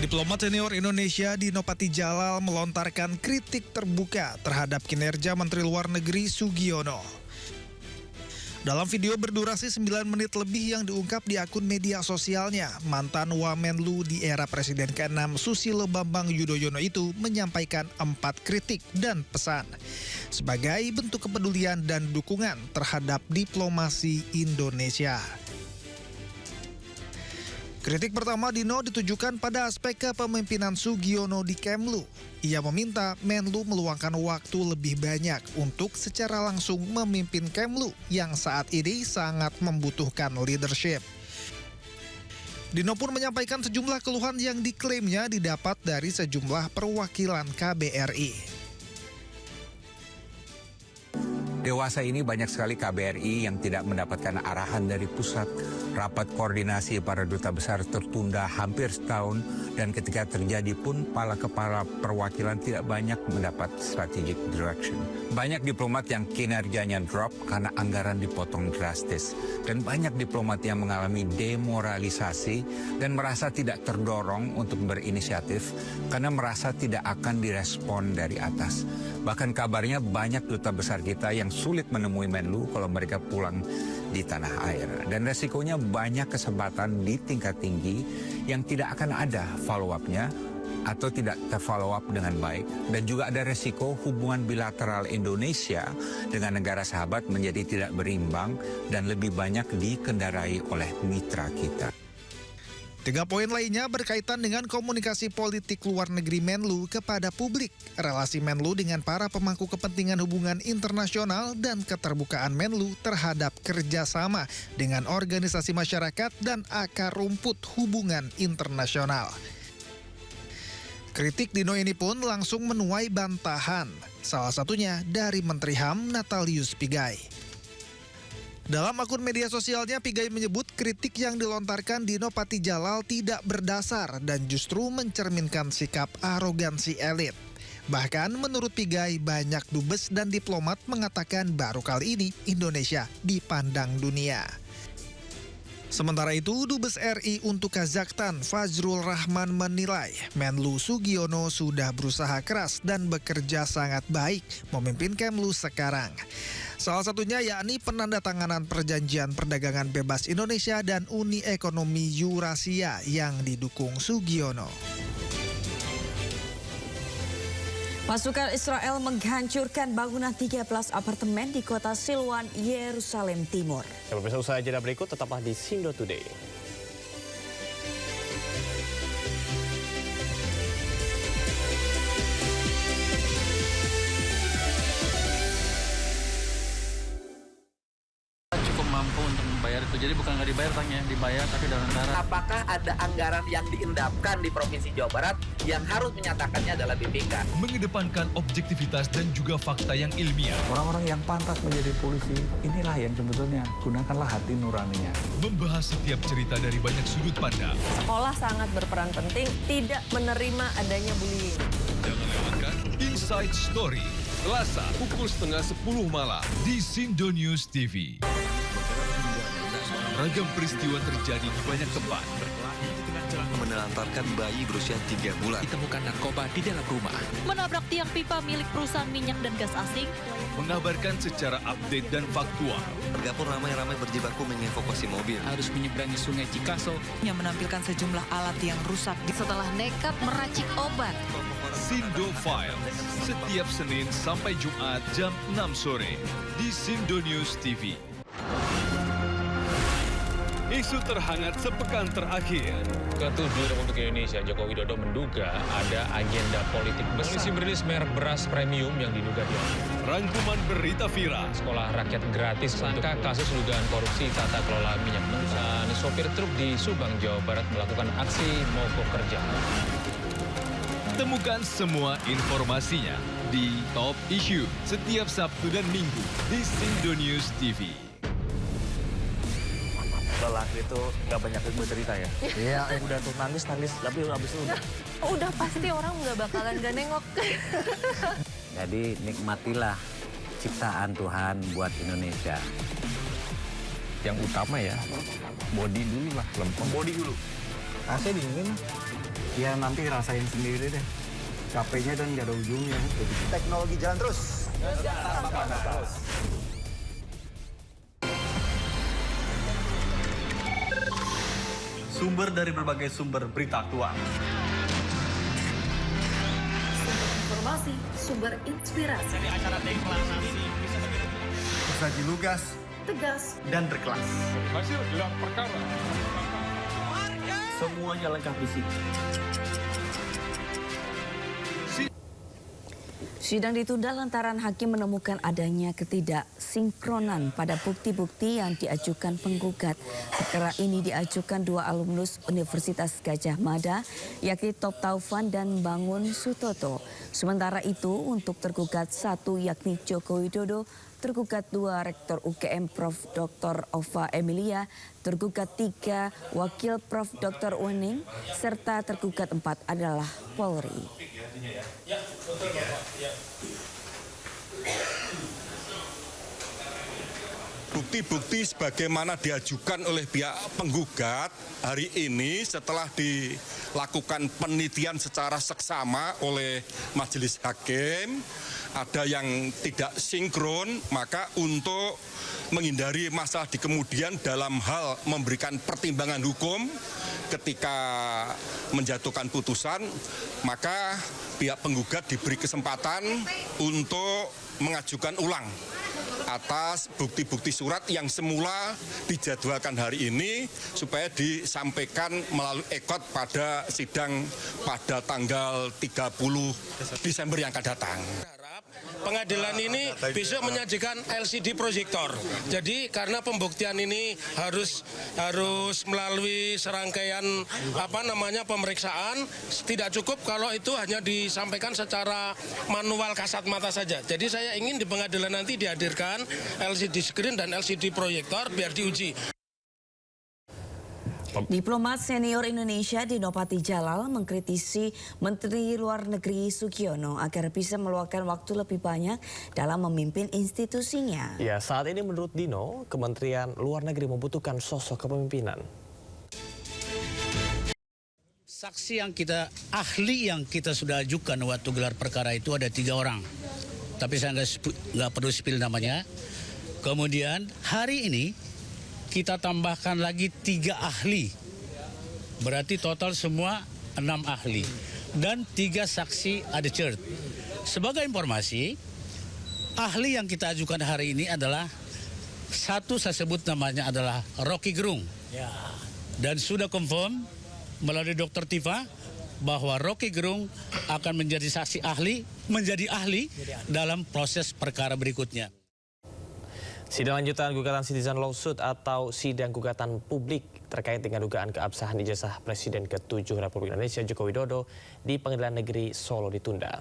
Diplomat senior Indonesia Dino Patijalal melontarkan kritik terbuka terhadap kinerja Menteri Luar Negeri Sugiono. Dalam video berdurasi 9 menit lebih yang diungkap di akun media sosialnya, mantan Wamenlu di era Presiden ke-6 Susilo Bambang Yudhoyono itu menyampaikan 4 kritik dan pesan sebagai bentuk kepedulian dan dukungan terhadap diplomasi Indonesia. Kritik pertama Dino ditujukan pada aspek kepemimpinan Sugiono di Kemlu. Ia meminta Menlu meluangkan waktu lebih banyak untuk secara langsung memimpin Kemlu yang saat ini sangat membutuhkan leadership. Dino pun menyampaikan sejumlah keluhan yang diklaimnya didapat dari sejumlah perwakilan KBRI. Dewasa ini banyak sekali KBRI yang tidak mendapatkan arahan dari pusat. Rapat koordinasi para duta besar tertunda hampir setahun dan ketika terjadi pun para kepala perwakilan tidak banyak mendapat strategic direction. Banyak diplomat yang kinerjanya drop karena anggaran dipotong drastis. Dan banyak diplomat yang mengalami demoralisasi dan merasa tidak terdorong untuk berinisiatif karena merasa tidak akan direspon dari atas. Bahkan kabarnya banyak duta besar kita yang sulit menemui Menlu kalau mereka pulang di tanah air. Dan resikonya banyak kesempatan di tingkat tinggi yang tidak akan ada follow-up-nya atau tidak terfollow up dengan baik. Dan juga ada resiko hubungan bilateral Indonesia dengan negara sahabat menjadi tidak berimbang dan lebih banyak dikendarai oleh mitra kita. 3 poin lainnya berkaitan dengan komunikasi politik luar negeri Menlu kepada publik, relasi Menlu dengan para pemangku kepentingan hubungan internasional, dan keterbukaan Menlu terhadap kerjasama dengan organisasi masyarakat dan akar rumput hubungan internasional. Kritik Dino ini pun langsung menuai bantahan, salah satunya dari Menteri HAM Natalius Pigai. Dalam akun media sosialnya, Pigai menyebut kritik yang dilontarkan Dino Patijalal tidak berdasar dan justru mencerminkan sikap arogansi elit. Bahkan menurut Pigai, banyak dubes dan diplomat mengatakan baru kali ini Indonesia dipandang dunia. Sementara itu, Dubes RI untuk Kazakhstan Fazrul Rahman menilai Menlu Sugiono sudah berusaha keras dan bekerja sangat baik memimpin Kemlu sekarang. Salah satunya yakni penandatanganan perjanjian perdagangan bebas Indonesia dan Uni Ekonomi Eurasia yang didukung Sugiono. Pasukan Israel menghancurkan bangunan 13 apartemen di kota Silwan, Yerusalem Timur. Ya, pemirsa, usaha jeda berikut tetaplah di Sindo Today. Cukup mampu untuk membayar itu, jadi bukan nggak dibayar, tanya dibayar tapi dalam cara. Apakah ada anggaran yang diendapkan di Provinsi Jawa Barat yang harus menyatakannya adalah BPK? Mengedepankan objektivitas dan juga fakta yang ilmiah. Orang-orang yang pantas menjadi polisi, inilah yang sebetulnya gunakanlah hati nuraninya. Membahas setiap cerita dari banyak sudut pandang. Sekolah sangat berperan penting, tidak menerima adanya bullying. Jangan lewatkan Inside Story, Selasa pukul 9:30 malam di Sindo News TV. Ragam peristiwa terjadi di banyak tempat. Menelantarkan bayi berusia 3 bulan. Ditemukan narkoba di dalam rumah. Menabrak tiang pipa milik perusahaan minyak dan gas asing. Mengabarkan secara update dan faktual. Warga pun ramai-ramai berjibaku mengevakuasi mobil. Harus menyeberangi sungai Cikaso. Yang menampilkan sejumlah alat yang rusak. Setelah nekat meracik obat. Sindo Files, setiap Senin sampai Jumat jam 6 sore di Sindo News TV. Isu terhangat sepekan terakhir. Ketua Republik Indonesia Joko Widodo menduga ada agenda politik besar. Polisi merilis merek beras premium yang diduga diambil. Rangkuman berita viral. Sekolah rakyat gratis sangka kasus dugaan korupsi tata kelola minyak mentah. Sopir truk di Subang, Jawa Barat melakukan aksi mogok kerja. Temukan semua informasinya di Top Issue setiap Sabtu dan Minggu di Sindo News TV. Lelaki itu gak banyak bercerita ya? Iya, udah tuh nangis, tapi habis itu Udah pasti orang nggak bakalan gak nengok. Jadi nikmatilah ciptaan Tuhan buat Indonesia. Yang utama ya, body dulu lah, lempeng. Body dulu. AC dingin. Ya nanti rasain sendiri deh. Capeknya dan nggak ada ujungnya. Teknologi jalan terus. Sumber dari berbagai sumber berita aktual. Sumber informasi, sumber inspirasi. Dari acara deklarasi bersaji lugas, tegas, dan berkelas. Hasil gelar perkara. Semuanya lengkap di sini. Sidang ditunda lantaran hakim menemukan adanya ketidaksinkronan pada bukti-bukti yang diajukan penggugat. Perkara ini diajukan dua alumnus Universitas Gajah Mada, yakni Top Taufan dan Bangun Sutoto. Sementara itu untuk tergugat satu yakni Joko Widodo, tergugat dua Rektor UGM Prof. Dr. Ova Emilia, tergugat tiga Wakil Prof. Dr. Uning, serta tergugat empat adalah Polri. Bukti-bukti sebagaimana diajukan oleh pihak penggugat hari ini setelah dilakukan penelitian secara seksama oleh majelis hakim, ada yang tidak sinkron, maka untuk menghindari masalah di kemudian dalam hal memberikan pertimbangan hukum ketika menjatuhkan putusan, maka pihak penggugat diberi kesempatan untuk mengajukan ulang atas bukti-bukti surat yang semula dijadwalkan hari ini supaya disampaikan melalui ekot pada sidang pada tanggal 30 Desember yang akan datang. Pengadilan ini besok menyajikan LCD proyektor. Jadi karena pembuktian ini harus melalui serangkaian pemeriksaan, tidak cukup kalau itu hanya disampaikan secara manual kasat mata saja. Jadi saya ingin di pengadilan nanti dihadirkan LCD screen dan LCD proyektor biar diuji. Diplomat senior Indonesia Dino Patijalal mengkritisi Menteri Luar Negeri Sugiono agar bisa meluangkan waktu lebih banyak dalam memimpin institusinya. Ya, saat ini menurut Dino, Kementerian Luar Negeri membutuhkan sosok kepemimpinan. Saksi ahli yang kita sudah ajukan waktu gelar perkara itu ada 3 orang. Tapi saya nggak perlu spill namanya. Kemudian hari ini kita tambahkan lagi 3 ahli. Berarti total semua 6 ahli. Dan 3 saksi adjudged. Sebagai informasi, ahli yang kita ajukan hari ini adalah satu, saya sebut namanya adalah Rocky Gerung. Dan sudah confirm melalui Dr. Tifa bahwa Rocky Gerung akan menjadi saksi ahli, menjadi ahli dalam proses perkara berikutnya. Sidang lanjutan gugatan Citizen Lawsuit atau sidang gugatan publik terkait dengan dugaan keabsahan ijazah Presiden ke-7 Republik Indonesia Joko Widodo di Pengadilan Negeri Solo ditunda.